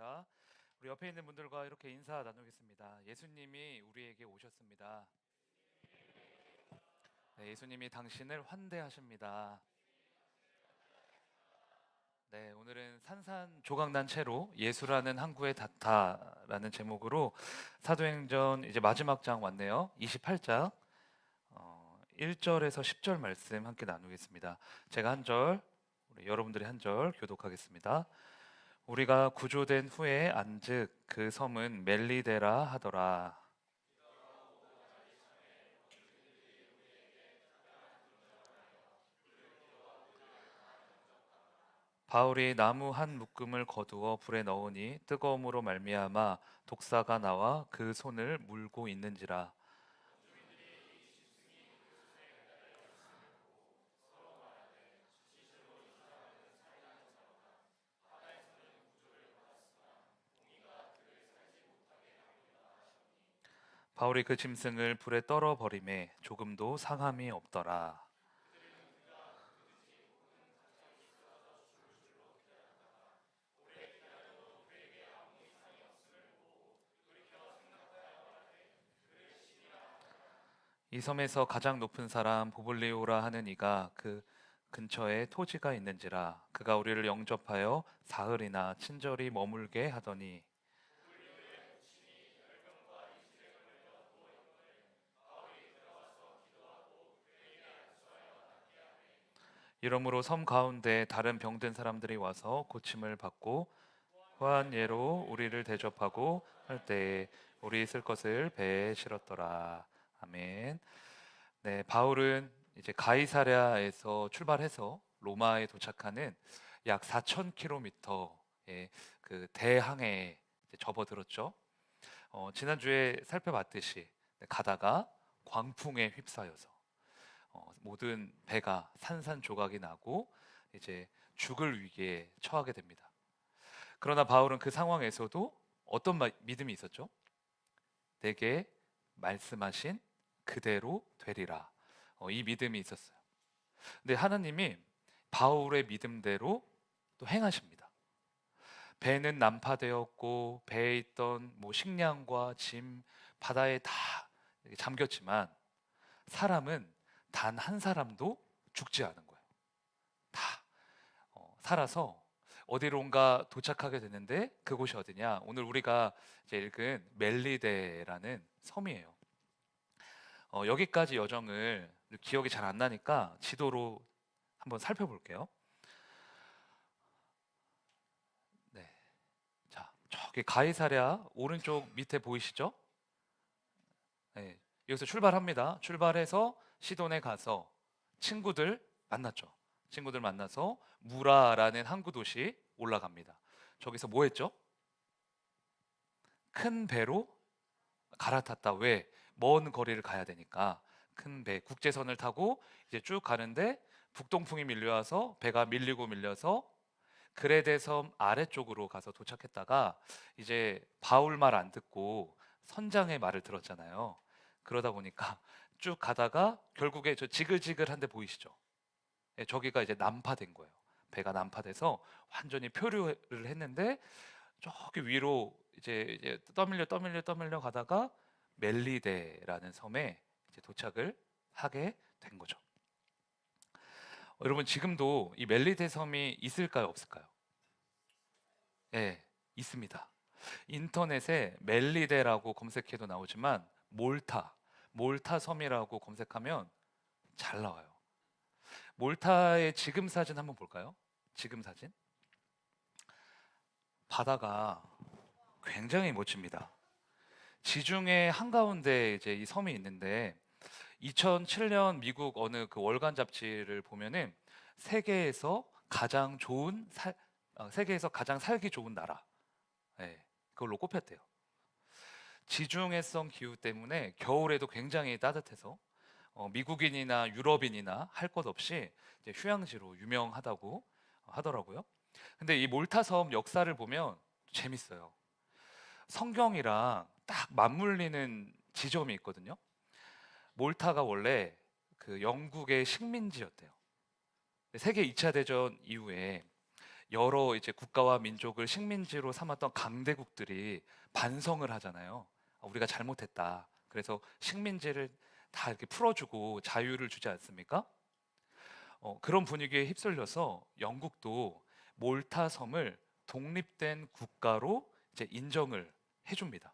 기도하겠습니다. 우리 옆에 있는 분들과 이렇게 인사 나누겠습니다. 예수님이 우리에게 오셨습니다. 네, 예수님이 당신을 환대하십니다. 네, 오늘은 산산조각난 채로 예수라는 항구에 닿다라는 제목으로 사도행전 이제 마지막 장 왔네요. 28장 1절에서 10절 말씀 함께 나누겠습니다. 제가 한 절, 우리 여러분들이 한 절 교독하겠습니다. 우리가 구조된 후에 안즉 그 섬은 멜리데라 하더라. 바울이 나무 한 묶음을 거두어 불에 넣으니 뜨거움으로 말미암아 독사가 나와 그 손을 물고 있는지라. 바울이 그 짐승을 불에 떨어 버림에 조금도 상함이 없더라. 이 섬에서 가장 높은 사람 보블리오라 하는 이가 그 근처에 토지가 있는지라. 그가 우리를 영접하여 사흘이나 친절히 머물게 하더니. 이러므로 섬 가운데 다른 병든 사람들이 와서 고침을 받고 후한 예로 우리를 대접하고 할 때에 우리 있을 것을 배에 실었더라. 아멘. 네, 바울은 이제 가이사랴에서 출발해서 로마에 도착하는 약 4,000km의 그 대항해에 이제 접어들었죠. 지난주에 살펴봤듯이 가다가 광풍에 휩싸여서 모든 배가 산산조각이 나고 이제 죽을 위기에 처하게 됩니다. 그러나 바울은 그 상황에서도 어떤 믿음이 있었죠? 내게 말씀하신 그대로 되리라. 이 믿음이 있었어요. 근데 하나님이 바울의 믿음대로 또 행하십니다. 배는 난파되었고 배에 있던 뭐 식량과 짐 바다에 다 잠겼지만 사람은 단 한 사람도 죽지 않은 거예요. 다 살아서 어디론가 도착하게 되는데 그곳이 어디냐? 오늘 우리가 이제 읽은 멜리데라는 섬이에요. 여기까지 여정을 기억이 잘 안 나니까 지도로 한번 살펴볼게요. 네, 자 저기 가이사랴 오른쪽 밑에 보이시죠? 네, 여기서 출발합니다. 출발해서 시돈에 가서 친구들 만났죠. 친구들 만나서 무라라는 항구 도시 올라갑니다. 저기서 뭐 했죠? 큰 배로 갈아탔다. 왜? 먼 거리를 가야 되니까 큰 배, 국제선을 타고 이제 쭉 가는데 북동풍이 밀려와서 배가 밀리고 밀려서 그레데 섬 아래쪽으로 가서 도착했다가 이제 바울 말 안 듣고 선장의 말을 들었잖아요. 그러다 보니까 쭉 가다가 결국에 저 지글지글한 데 보이시죠? 예, 저기가 이제 난파된 거예요. 배가 난파돼서 완전히 표류를 했는데 저기 위로 이제 떠밀려 가다가 멜리데라는 섬에 이제 도착을 하게 된 거죠. 여러분 지금도 이 멜리데 섬이 있을까요, 없을까요? 네, 있습니다. 인터넷에 멜리데라고 검색해도 나오지만 몰타 섬이라고 검색하면 잘 나와요. 몰타의 지금 사진 한번 볼까요? 지금 사진. 바다가 굉장히 멋집니다. 지중해 한가운데 이제 이 섬이 있는데 2007년 미국 어느 그 월간 잡지를 보면은 세계에서 가장 좋은 세계에서 가장 살기 좋은 나라, 예, 그걸로 꼽혔대요. 지중해성 기후 때문에 겨울에도 굉장히 따뜻해서 미국인이나 유럽인이나 할 것 없이 이제 휴양지로 유명하다고 하더라고요. 근데 이 몰타섬 역사를 보면 재밌어요. 성경이랑 딱 맞물리는 지점이 있거든요. 몰타가 원래 그 영국의 식민지였대요. 세계 2차 대전 이후에 여러 이제 국가와 민족을 식민지로 삼았던 강대국들이 반성을 하잖아요. 우리가 잘못했다. 그래서 식민지를 다 이렇게 풀어주고 자유를 주지 않습니까? 그런 분위기에 휩쓸려서 영국도 몰타 섬을 독립된 국가로 이제 인정을 해줍니다.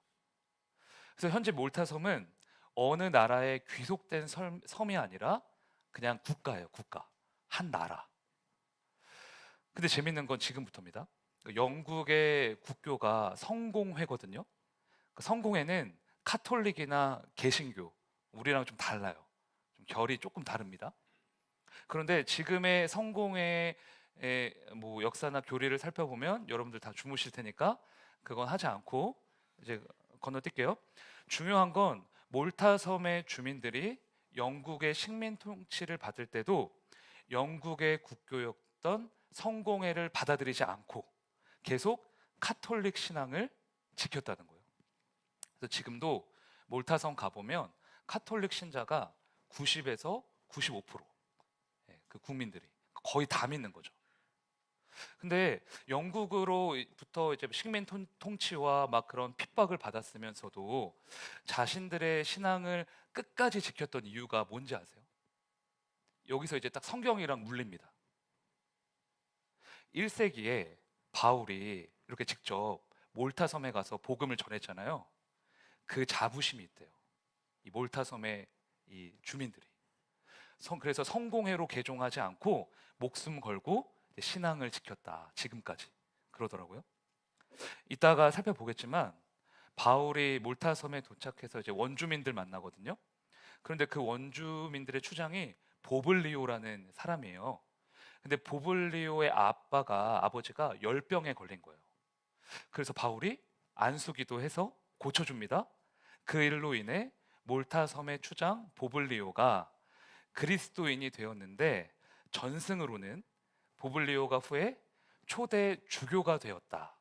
그래서 현재 몰타 섬은 어느 나라의 귀속된 섬이 아니라 그냥 국가예요, 국가. 한 나라. 근데 재밌는 건 지금부터입니다. 영국의 국교가 성공회거든요. 그 성공회는 카톨릭이나 개신교, 우리랑 좀 달라요. 좀 결이 조금 다릅니다. 그런데 지금의 성공회의 뭐 역사나 교리를 살펴보면 여러분들 다 주무실 테니까 그건 하지 않고 이제 건너뛸게요. 중요한 건 몰타 섬의 주민들이 영국의 식민 통치를 받을 때도 영국의 국교였던 성공회를 받아들이지 않고 계속 카톨릭 신앙을 지켰다는 거예요. 그래서 지금도 몰타섬 가보면 카톨릭 신자가 90에서 95%, 그 국민들이 거의 다 믿는 거죠. 근데 영국으로부터 이제 식민 통치와 막 그런 핍박을 받았으면서도 자신들의 신앙을 끝까지 지켰던 이유가 뭔지 아세요? 여기서 이제 딱 성경이랑 물립니다. 1세기에 바울이 이렇게 직접 몰타 섬에 가서 복음을 전했잖아요. 그 자부심이 있대요. 이 몰타 섬의 이 주민들이. 그래서 성공회로 개종하지 않고 목숨 걸고 신앙을 지켰다. 지금까지. 그러더라고요. 이따가 살펴보겠지만 바울이 몰타 섬에 도착해서 이제 원주민들 만나거든요. 그런데 그 원주민들의 추장이 보블리오라는 사람이에요. 근데 보블리오의 아버지가 열병에 걸린 거예요. 그래서 바울이 안수기도 해서 고쳐줍니다. 그 일로 인해 몰타 섬의 추장 보블리오가 그리스도인이 되었는데 전승으로는 보블리오가 후에 초대 주교가 되었다.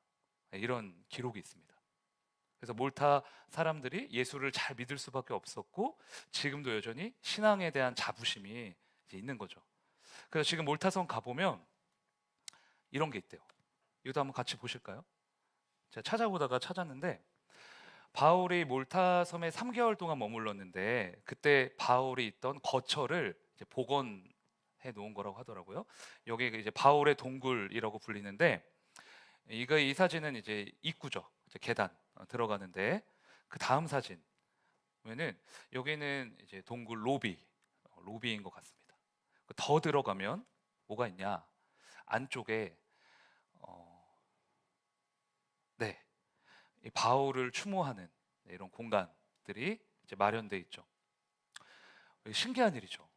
이런 기록이 있습니다. 그래서 몰타 사람들이 예수를 잘 믿을 수밖에 없었고 지금도 여전히 신앙에 대한 자부심이 있는 거죠. 그래서 지금 몰타섬 가보면 이런 게 있대요. 이것도 한번 같이 보실까요? 제가 찾아보다가 찾았는데 바울이 몰타섬에 3개월 동안 머물렀는데 그때 바울이 있던 거처를 이제 복원해 놓은 거라고 하더라고요. 여기 이제 바울의 동굴이라고 불리는데 이 사진은 이제 입구죠. 이제 계단 들어가는데 그 다음 사진 보면은 여기는 이제 동굴 로비인 것 같습니다. 더 들어가면 뭐가 있냐? 안쪽에 네, 이 바울을 추모하는 이런 공간들이 이제 마련돼 있죠. 신기한 일이죠.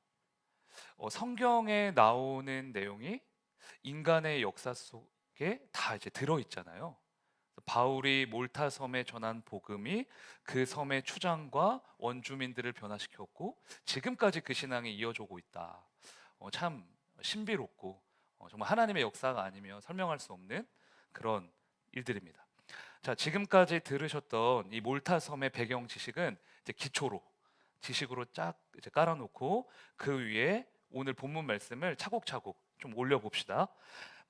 성경에 나오는 내용이 인간의 역사 속에 다 이제 들어 있잖아요. 바울이 몰타 섬에 전한 복음이 그 섬의 추장과 원주민들을 변화시켰고 지금까지 그 신앙이 이어져오고 있다. 참 신비롭고 정말 하나님의 역사가 아니면 설명할 수 없는 그런 일들입니다. 자, 지금까지 들으셨던 이 몰타 섬의 배경 지식은 이제 지식으로 쫙 이제 깔아놓고 그 위에 오늘 본문 말씀을 차곡차곡 좀 올려봅시다.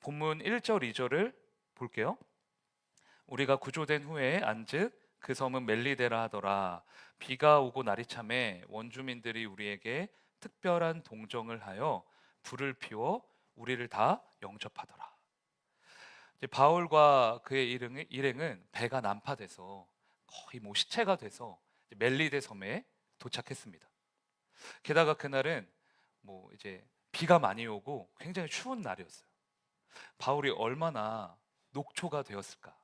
본문 1절, 2절을 볼게요. 우리가 구조된 후에 안즉 그 섬은 멜리데라 하더라. 비가 오고 날이 참에 원주민들이 우리에게 특별한 동정을 하여 불을 피워 우리를 다 영접하더라. 이제 바울과 그의 일행은 배가 난파돼서 거의 뭐 시체가 돼서 멜리데 섬에 도착했습니다. 게다가 그날은 뭐 이제 비가 많이 오고 굉장히 추운 날이었어요. 바울이 얼마나 녹초가 되었을까.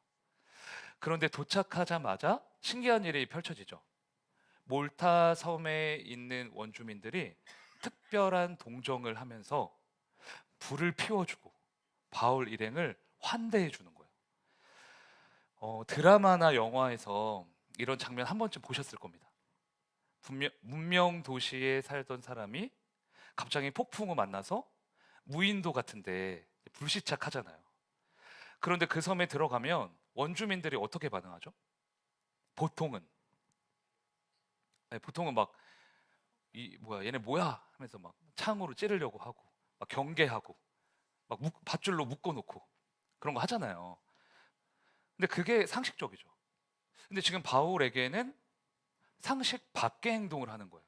그런데 도착하자마자 신기한 일이 펼쳐지죠. 몰타 섬에 있는 원주민들이 특별한 동정을 하면서 불을 피워주고 바울 일행을 환대해 주는 거예요. 드라마나 영화에서 이런 장면 한 번쯤 보셨을 겁니다. 문명 도시에 살던 사람이 갑자기 폭풍우 만나서 무인도 같은데 불시착하잖아요. 그런데 그 섬에 들어가면 원주민들이 어떻게 반응하죠? 보통은 보통은 막 얘네 뭐야 하면서 막 창으로 찌르려고 하고 막 경계하고 막 밧줄로 묶어놓고 그런 거 하잖아요. 근데 그게 상식적이죠. 근데 지금 바울에게는 상식 밖의 행동을 하는 거예요.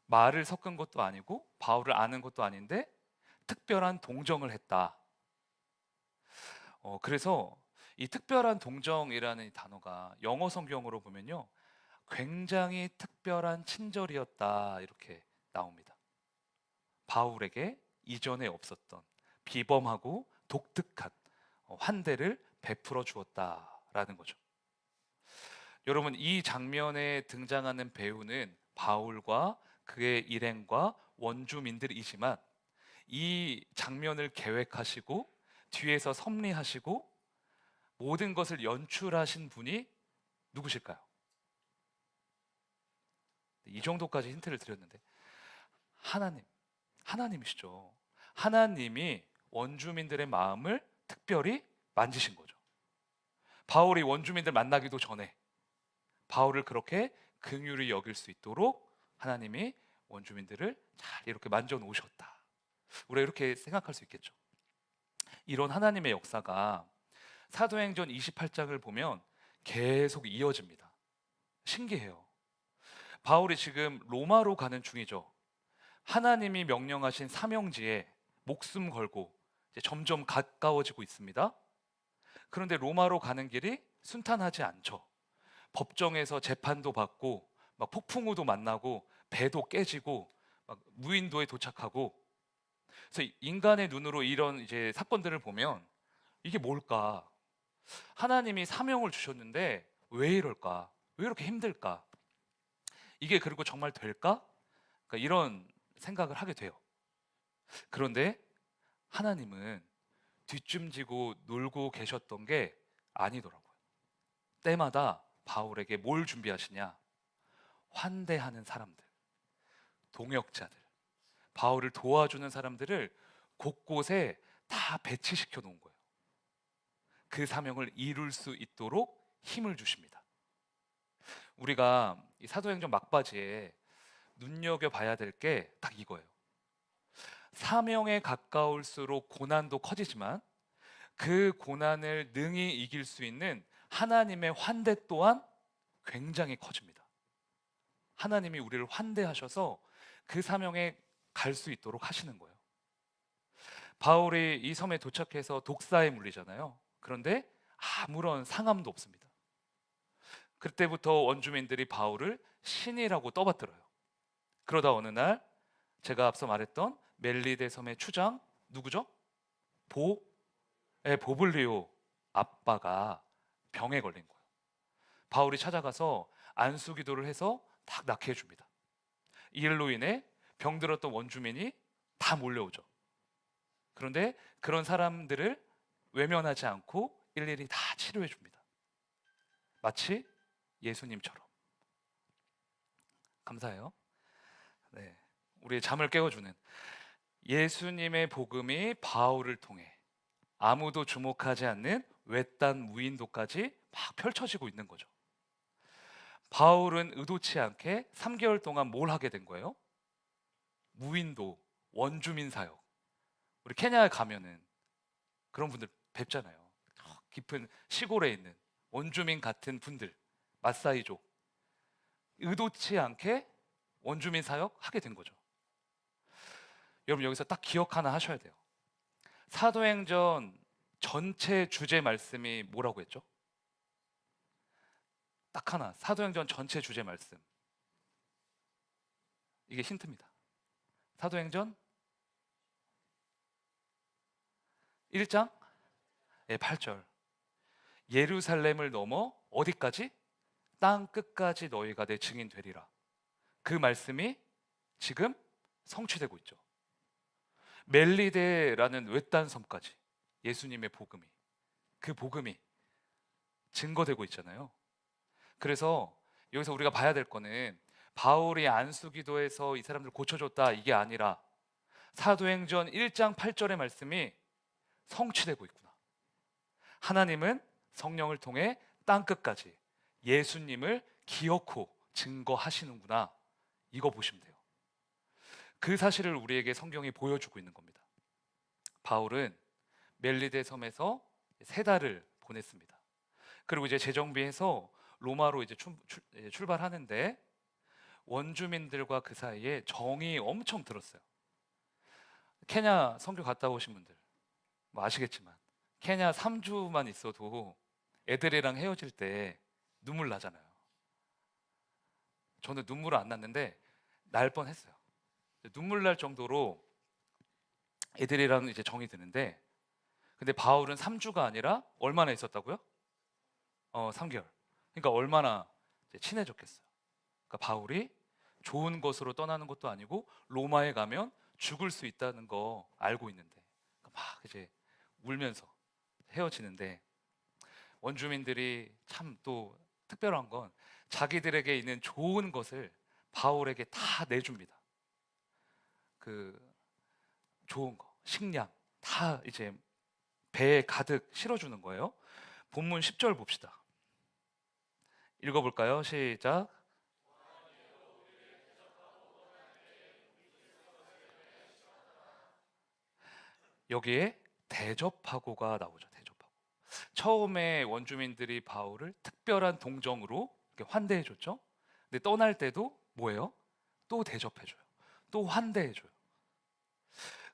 말을 섞은 것도 아니고 바울을 아는 것도 아닌데 특별한 동정을 했다. 그래서 이 특별한 동정이라는 이 단어가 영어 성경으로 보면요, 굉장히 특별한 친절이었다 이렇게 나옵니다. 바울에게 이전에 없었던 비범하고 독특한 환대를 베풀어 주었다라는 거죠. 여러분, 이 장면에 등장하는 배우는 바울과 그의 일행과 원주민들이지만 이 장면을 계획하시고 뒤에서 섭리하시고 모든 것을 연출하신 분이 누구실까요? 이 정도까지 힌트를 드렸는데 하나님이시죠. 하나님이 원주민들의 마음을 특별히 만지신 거죠. 바울이 원주민들 만나기도 전에 바울을 그렇게 긍휼히 여길 수 있도록 하나님이 원주민들을 잘 이렇게 만져 놓으셨다. 우리가 이렇게 생각할 수 있겠죠. 이런 하나님의 역사가 사도행전 28장을 보면 계속 이어집니다. 신기해요. 바울이 지금 로마로 가는 중이죠. 하나님이 명령하신 사명지에 목숨 걸고 이제 점점 가까워지고 있습니다. 그런데 로마로 가는 길이 순탄하지 않죠. 법정에서 재판도 받고 막 폭풍우도 만나고 배도 깨지고 막 무인도에 도착하고, 그래서 인간의 눈으로 이런 이제 사건들을 보면 이게 뭘까? 하나님이 사명을 주셨는데 왜 이럴까? 왜 이렇게 힘들까? 이게 그리고 정말 될까? 그러니까 이런 생각을 하게 돼요. 그런데 하나님은 뒷짐지고 놀고 계셨던 게 아니더라고요. 때마다 바울에게 뭘 준비하시냐? 환대하는 사람들, 동역자들, 바울을 도와주는 사람들을 곳곳에 다 배치시켜 놓은 거예요. 그 사명을 이룰 수 있도록 힘을 주십니다. 우리가 이 사도행전 막바지에 눈여겨봐야 될 게 딱 이거예요. 사명에 가까울수록 고난도 커지지만 그 고난을 능히 이길 수 있는 하나님의 환대 또한 굉장히 커집니다. 하나님이 우리를 환대하셔서 그 사명에 갈 수 있도록 하시는 거예요. 바울이 이 섬에 도착해서 독사에 물리잖아요. 그런데 아무런 상함도 없습니다. 그때부터 원주민들이 바울을 신이라고 떠받들어요. 그러다 어느 날 제가 앞서 말했던 멜리데 섬의 추장 누구죠? 보블리오 아빠가 병에 걸린 거예요. 바울이 찾아가서 안수 기도를 해서 딱 낫게 해줍니다. 이 일로 인해 병들었던 원주민이 다 몰려오죠. 그런데 그런 사람들을 외면하지 않고 일일이 다 치료해 줍니다. 마치 예수님처럼. 감사해요. 네, 우리의 잠을 깨워주는 예수님의 복음이 바울을 통해 아무도 주목하지 않는 외딴 무인도까지 막 펼쳐지고 있는 거죠. 바울은 의도치 않게 3개월 동안 뭘 하게 된 거예요? 무인도, 원주민 사역. 우리 케냐에 가면은 그런 분들 뵙잖아요. 깊은 시골에 있는 원주민 같은 분들, 마사이족. 의도치 않게 원주민 사역 하게 된 거죠. 여러분, 여기서 딱 기억 하나 하셔야 돼요. 사도행전 전체 주제 말씀이 뭐라고 했죠? 딱 하나, 사도행전 전체 주제 말씀. 이게 힌트입니다. 사도행전 1장 8절. 예루살렘을 넘어 어디까지? 땅 끝까지 너희가 내 증인 되리라. 그 말씀이 지금 성취되고 있죠. 멜리데라는 외딴 섬까지 예수님의 복음이, 그 복음이 증거되고 있잖아요. 그래서 여기서 우리가 봐야 될 거는 바울이 안수기도에서 이 사람들 고쳐줬다 이게 아니라 사도행전 1장 8절의 말씀이 성취되고 있구나. 하나님은 성령을 통해 땅끝까지 예수님을 기어코 증거하시는구나. 이거 보시면 돼요. 그 사실을 우리에게 성경이 보여주고 있는 겁니다. 바울은 멜리데 섬에서 세 달을 보냈습니다. 그리고 이제 재정비해서 로마로 이제 출발하는데 원주민들과 그 사이에 정이 엄청 들었어요. 케냐 선교 갔다 오신 분들 뭐 아시겠지만 케냐 3주만 있어도 애들이랑 헤어질 때 눈물 나잖아요. 저는 눈물은 안 났는데 날 뻔했어요. 눈물 날 정도로 애들이랑 이제 정이 드는데, 근데 바울은 3주가 아니라 얼마나 있었다고요? 3개월. 그러니까 얼마나 이제 친해졌겠어요. 그러니까 바울이 좋은 것으로 떠나는 것도 아니고 로마에 가면 죽을 수 있다는 거 알고 있는데 막 이제 울면서 헤어지는데, 원주민들이 참 또 특별한 건 자기들에게 있는 좋은 것을 바울에게 다 내줍니다. 그 좋은 거, 식량 다 이제 배에 가득 실어주는 거예요. 본문 10절 봅시다. 읽어볼까요? 시작. 여기에 대접하고가 나오죠. 대접하고. 처음에 원주민들이 바울을 특별한 동정으로 이렇게 환대해줬죠. 근데 떠날 때도 뭐예요? 또 대접해줘요. 또 환대해줘요.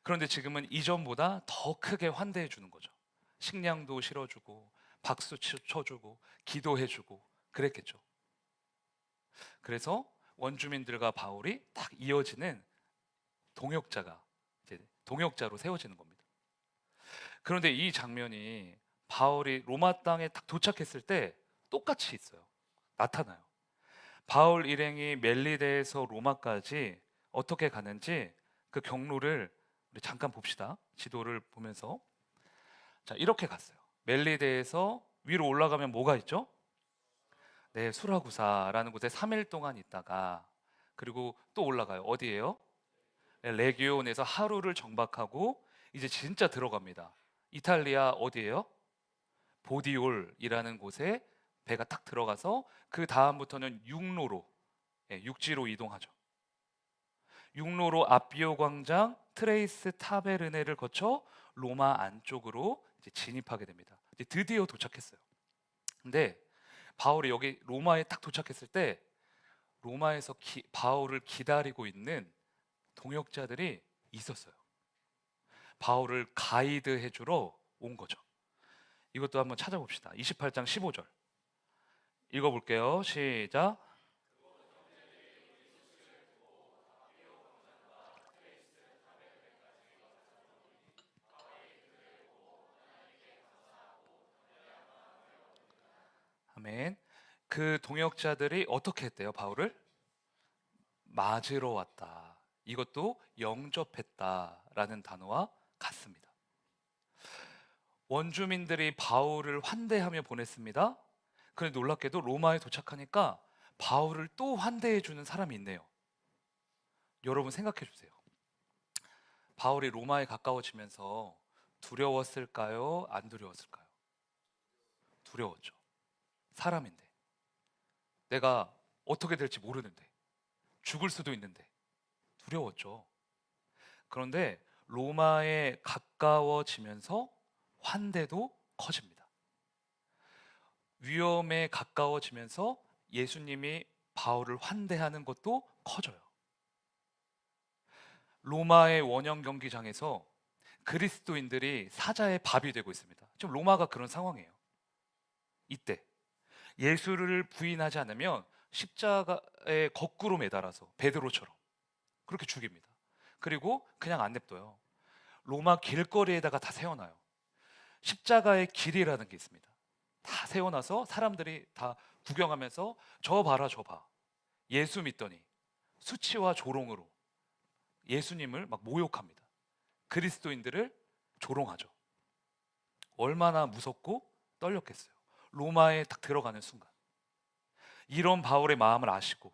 그런데 지금은 이전보다 더 크게 환대해주는 거죠. 식량도 실어주고 박수 쳐주고 기도해주고 그랬겠죠. 그래서 원주민들과 바울이 딱 이어지는 동역자가 이제 동역자로 세워지는 겁니다. 그런데 이 장면이 바울이 로마 땅에 딱 도착했을 때 똑같이 있어요. 나타나요. 바울 일행이 멜리데에서 로마까지 어떻게 가는지 그 경로를 우리 잠깐 봅시다. 지도를 보면서. 자, 이렇게 갔어요. 멜리데에서 위로 올라가면 뭐가 있죠? 네, 수라구사라는 곳에 3일 동안 있다가, 그리고 또 올라가요. 어디예요? 네, 레기온에서 하루를 정박하고 이제 진짜 들어갑니다. 이탈리아 어디예요? 보디올이라는 곳에 배가 탁 들어가서 그 다음부터는 육로로, 육지로 이동하죠. 육로로 아비오 광장, 트레이스 타베르네를 거쳐 로마 안쪽으로 이제 진입하게 됩니다. 이제 드디어 도착했어요. 근데 바울이 여기 로마에 딱 도착했을 때 로마에서 바울을 기다리고 있는 동역자들이 있었어요. 바울을 가이드 해주러 온 거죠. 이것도 한번 찾아봅시다. 28장 15절 읽어볼게요. 시작. 아멘. 그 동역자들이 어떻게 했대요? 바울을 맞으러 왔다. 이것도 영접했다라는 단어와 같습니다. 원주민들이 바울을 환대하며 보냈습니다. 그런데 놀랍게도 로마에 도착하니까 바울을 또 환대해 주는 사람이 있네요. 여러분 생각해 주세요. 바울이 로마에 가까워지면서 두려웠을까요? 안 두려웠을까요? 두려웠죠. 사람인데, 내가 어떻게 될지 모르는데, 죽을 수도 있는데 두려웠죠. 그런데 로마에 가까워지면서 환대도 커집니다. 위험에 가까워지면서 예수님이 바울을 환대하는 것도 커져요. 로마의 원형 경기장에서 그리스도인들이 사자의 밥이 되고 있습니다. 지금 로마가 그런 상황이에요. 이때 예수를 부인하지 않으면 십자가에 거꾸로 매달아서 베드로처럼 그렇게 죽입니다. 그리고 그냥 안 냅둬요. 로마 길거리에다가 다 세워놔요. 십자가의 길이라는 게 있습니다. 다 세워놔서 사람들이 다 구경하면서 저 봐라 저 봐. 예수 믿더니 수치와 조롱으로 예수님을 막 모욕합니다. 그리스도인들을 조롱하죠. 얼마나 무섭고 떨렸겠어요. 로마에 딱 들어가는 순간. 이런 바울의 마음을 아시고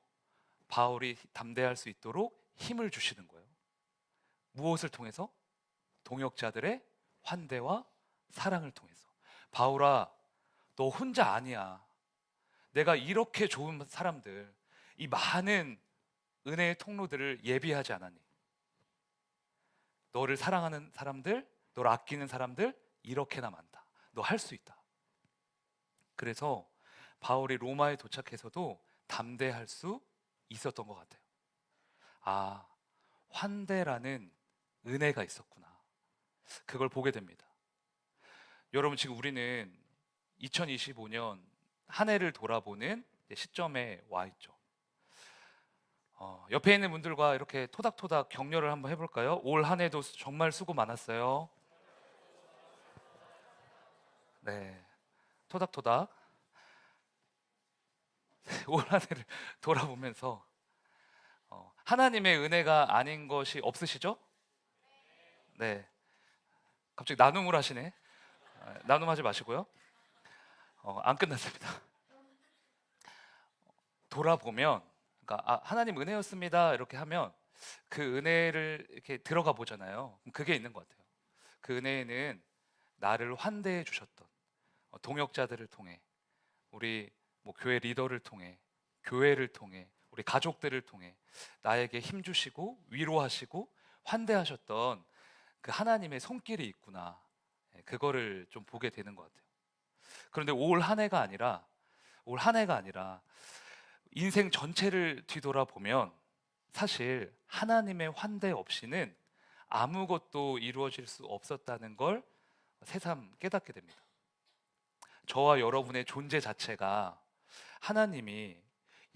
바울이 담대할 수 있도록 힘을 주시는 거예요. 무엇을 통해서? 동역자들의 환대와 사랑을 통해서. 바울아, 너 혼자 아니야. 내가 이렇게 좋은 사람들, 이 많은 은혜의 통로들을 예비하지 않았니? 너를 사랑하는 사람들, 너를 아끼는 사람들 이렇게나 많다. 너 할 수 있다. 그래서 바울이 로마에 도착해서도 담대할 수 있었던 것 같아요. 아, 환대라는 은혜가 있었구나. 그걸 보게 됩니다. 여러분, 지금 우리는 2025년 한 해를 돌아보는 시점에 와 있죠. 옆에 있는 분들과 이렇게 토닥토닥 격려를 한번 해볼까요? 올 한 해도 정말 수고 많았어요. 네, 토닥토닥. 올 한 해를 돌아보면서 하나님의 은혜가 아닌 것이 없으시죠? 네, 갑자기 나눔을 하시네. 나눔하지 마시고요. 안 끝났습니다. 돌아보면, 그러니까 하나님 은혜였습니다 이렇게 하면 그 은혜를 이렇게 들어가 보잖아요. 그럼 그게 있는 것 같아요. 그 은혜에는 나를 환대해 주셨던 동역자들을 통해, 우리 뭐 교회 리더를 통해, 교회를 통해, 우리 가족들을 통해 나에게 힘 주시고 위로하시고 환대하셨던 그 하나님의 손길이 있구나. 그거를 좀 보게 되는 것 같아요. 그런데 올 한 해가 아니라 인생 전체를 뒤돌아보면 사실 하나님의 환대 없이는 아무것도 이루어질 수 없었다는 걸 새삼 깨닫게 됩니다. 저와 여러분의 존재 자체가 하나님이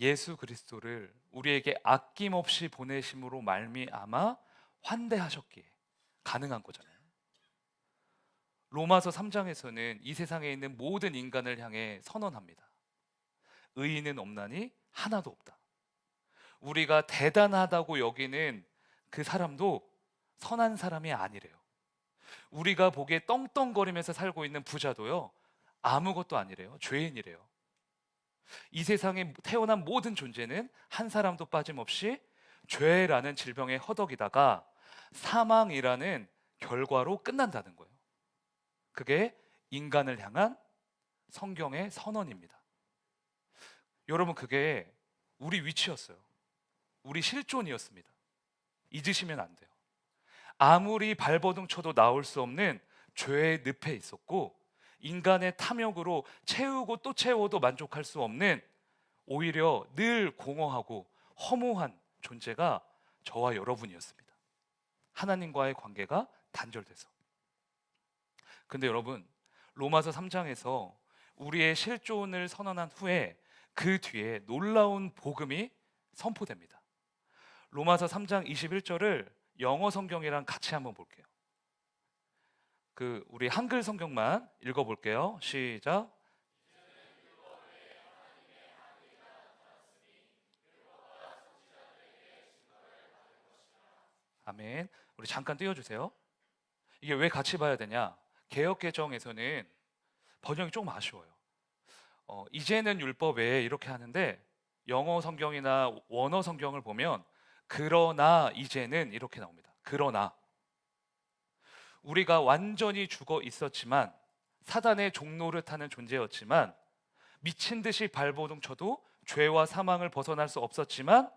예수 그리스도를 우리에게 아낌없이 보내심으로 말미암아 환대하셨기에 가능한 거잖아요. 로마서 3장에서는 이 세상에 있는 모든 인간을 향해 선언합니다. 의인은 없나니 하나도 없다. 우리가 대단하다고 여기는 그 사람도 선한 사람이 아니래요. 우리가 보기에 떵떵거리면서 살고 있는 부자도요, 아무것도 아니래요. 죄인이래요. 이 세상에 태어난 모든 존재는 한 사람도 빠짐없이 죄라는 질병에 허덕이다가 사망이라는 결과로 끝난다는 거예요. 그게 인간을 향한 성경의 선언입니다. 여러분, 그게 우리 위치였어요. 우리 실존이었습니다. 잊으시면 안 돼요. 아무리 발버둥 쳐도 나올 수 없는 죄의 늪에 있었고, 인간의 탐욕으로 채우고 또 채워도 만족할 수 없는, 오히려 늘 공허하고 허무한 존재가 저와 여러분이었습니다. 하나님과의 관계가 단절돼서. 근데 여러분, 로마서 3장에서 우리의 실존을 선언한 후에 그 뒤에 놀라운 복음이 선포됩니다. 로마서 3장 21절을 영어 성경이랑 같이 한번 볼게요. 우리 한글 성경만 읽어볼게요. 시작. 아멘. 우리 잠깐 띄워주세요. 이게 왜 같이 봐야 되냐? 개역개정에서는 번역이 조금 아쉬워요. 이제는 율법에 이렇게 하는데, 영어 성경이나 원어 성경을 보면 그러나 이제는 이렇게 나옵니다. 그러나 우리가 완전히 죽어 있었지만, 사단의 종노릇하는 존재였지만, 미친 듯이 발버둥 쳐도 죄와 사망을 벗어날 수 없었지만,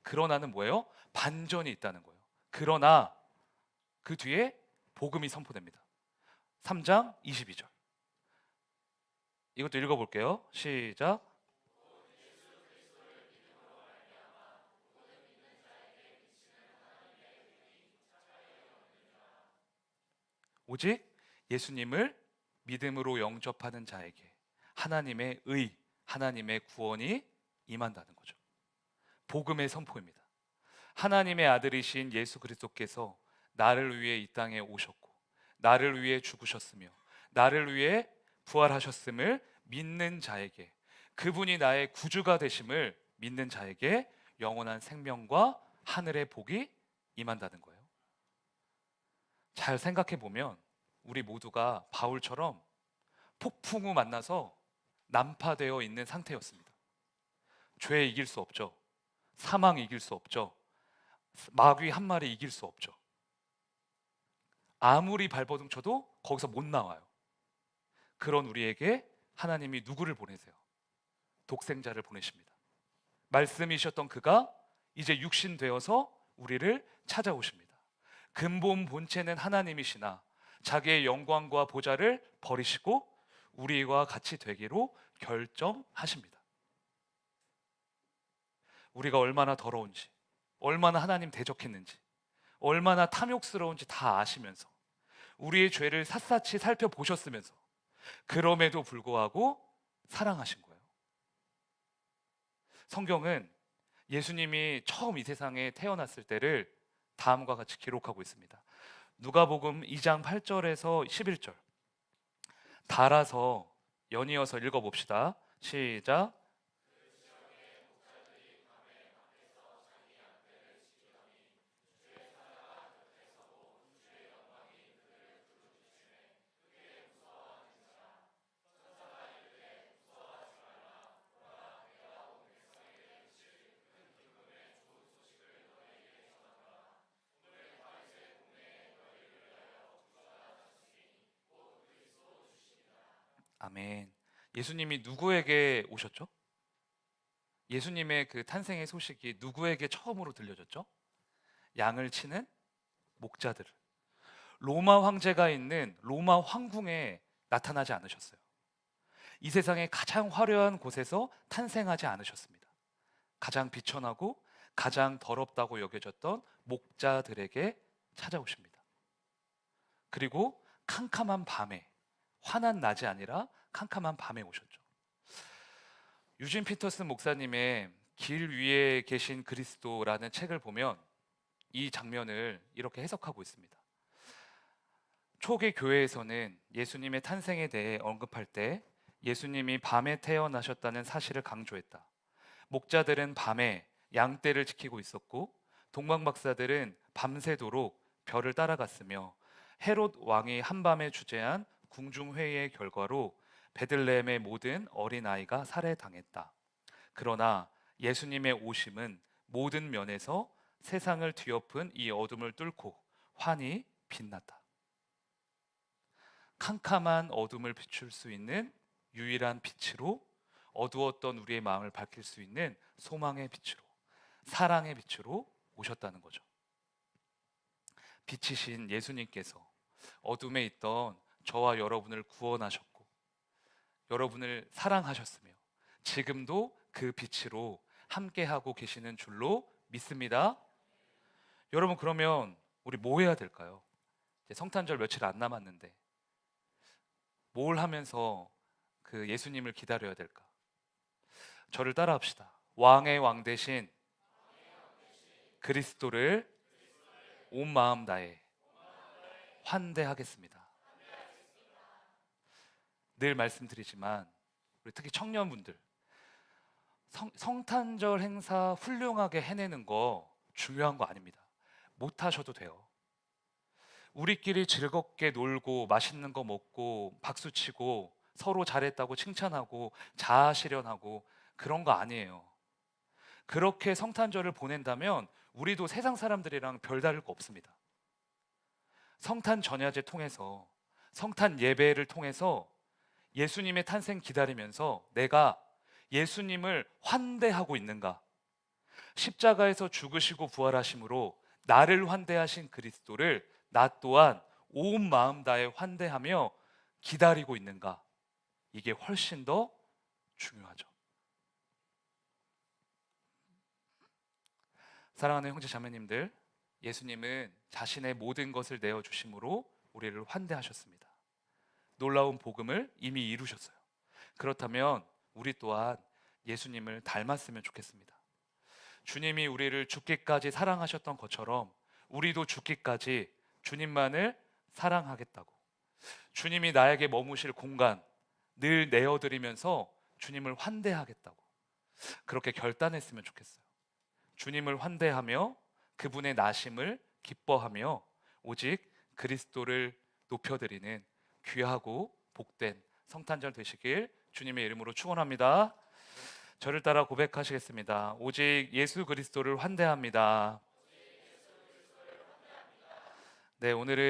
그러나는 뭐예요? 반전이 있다는 거예요. 그러나 그 뒤에 복음이 선포됩니다. 3장 22절. 이것도 읽어볼게요. 시작. 오직 예수님을 믿음으로 영접하는 자에게 하나님의 의, 하나님의 구원이 임한다는 거죠. 복음의 선포입니다. 하나님의 아들이신 예수 그리스도께서 나를 위해 이 땅에 오셨고, 나를 위해 죽으셨으며, 나를 위해 부활하셨음을 믿는 자에게, 그분이 나의 구주가 되심을 믿는 자에게 영원한 생명과 하늘의 복이 임한다는 거예요. 잘 생각해 보면 우리 모두가 바울처럼 폭풍 우 만나서 난파되어 있는 상태였습니다. 죄 이길 수 없죠. 사망 이길 수 없죠. 마귀 한 마리 이길 수 없죠. 아무리 발버둥 쳐도 거기서 못 나와요. 그런 우리에게 하나님이 누구를 보내세요? 독생자를 보내십니다. 말씀이셨던 그가 이제 육신 되어서 우리를 찾아오십니다. 근본 본체는 하나님이시나 자기의 영광과 보좌를 버리시고 우리와 같이 되기로 결정하십니다. 우리가 얼마나 더러운지, 얼마나 하나님 대적했는지, 얼마나 탐욕스러운지 다 아시면서 우리의 죄를 샅샅이 살펴보셨으면서 그럼에도 불구하고 사랑하신 거예요. 성경은 예수님이 처음 이 세상에 태어났을 때를 다음과 같이 기록하고 있습니다. 누가복음 2장 8절에서 11절 달아서 연이어서 읽어봅시다. 시작. 아멘. 예수님이 누구에게 오셨죠? 예수님의 그 탄생의 소식이 누구에게 처음으로 들려졌죠? 양을 치는 목자들. 로마 황제가 있는 로마 황궁에 나타나지 않으셨어요. 이 세상의 가장 화려한 곳에서 탄생하지 않으셨습니다. 가장 비천하고 가장 더럽다고 여겨졌던 목자들에게 찾아오십니다. 그리고 캄캄한 밤에, 환한 낮이 아니라 캄캄한 밤에 오셨죠. 유진 피터슨 목사님의 길 위에 계신 그리스도라는 책을 보면 이 장면을 이렇게 해석하고 있습니다. 초기 교회에서는 예수님의 탄생에 대해 언급할 때 예수님이 밤에 태어나셨다는 사실을 강조했다. 목자들은 밤에 양떼를 지키고 있었고 동방박사들은 밤새도록 별을 따라갔으며 헤롯 왕이 한밤에 주재한 궁중회의의 결과로 베들레헴의 모든 어린아이가 살해당했다. 그러나 예수님의 오심은 모든 면에서 세상을 뒤엎은 이 어둠을 뚫고 환히 빛났다. 캄캄한 어둠을 비출 수 있는 유일한 빛으로, 어두웠던 우리의 마음을 밝힐 수 있는 소망의 빛으로, 사랑의 빛으로 오셨다는 거죠. 빛이신 예수님께서 어둠에 있던 저와 여러분을 구원하셨고 여러분을 사랑하셨으며 지금도 그 빛으로 함께하고 계시는 줄로 믿습니다. 여러분, 그러면 우리 뭐 해야 될까요? 이제 성탄절 며칠 안 남았는데 뭘 하면서 그 예수님을 기다려야 될까? 저를 따라합시다. 왕의 왕 대신 그리스도를 온 마음 다해 환대하겠습니다. 늘 말씀드리지만 우리 특히 청년분들 성탄절 행사 훌륭하게 해내는 거 중요한 거 아닙니다. 못 하셔도 돼요. 우리끼리 즐겁게 놀고 맛있는 거 먹고 박수치고 서로 잘했다고 칭찬하고 자아 실현하고 그런 거 아니에요. 그렇게 성탄절을 보낸다면 우리도 세상 사람들이랑 별다를 거 없습니다. 성탄 전야제 통해서, 성탄 예배를 통해서 예수님의 탄생 기다리면서 내가 예수님을 환대하고 있는가? 십자가에서 죽으시고 부활하심으로 나를 환대하신 그리스도를 나 또한 온 마음 다해 환대하며 기다리고 있는가? 이게 훨씬 더 중요하죠. 사랑하는 형제 자매님들, 예수님은 자신의 모든 것을 내어주심으로 우리를 환대하셨습니다. 놀라운 복음을 이미 이루셨어요. 그렇다면 우리 또한 예수님을 닮았으면 좋겠습니다. 주님이 우리를 죽기까지 사랑하셨던 것처럼 우리도 죽기까지 주님만을 사랑하겠다고, 주님이 나에게 머무실 공간 늘 내어드리면서 주님을 환대하겠다고 그렇게 결단했으면 좋겠어요. 주님을 환대하며 그분의 나심을 기뻐하며 오직 그리스도를 높여드리는 귀하고 복된 성탄절 되시길 주님의 이름으로 축원합니다. 저를 따라 고백하시겠습니다. 오직 예수 그리스도를 환대합니다. 네, 오늘은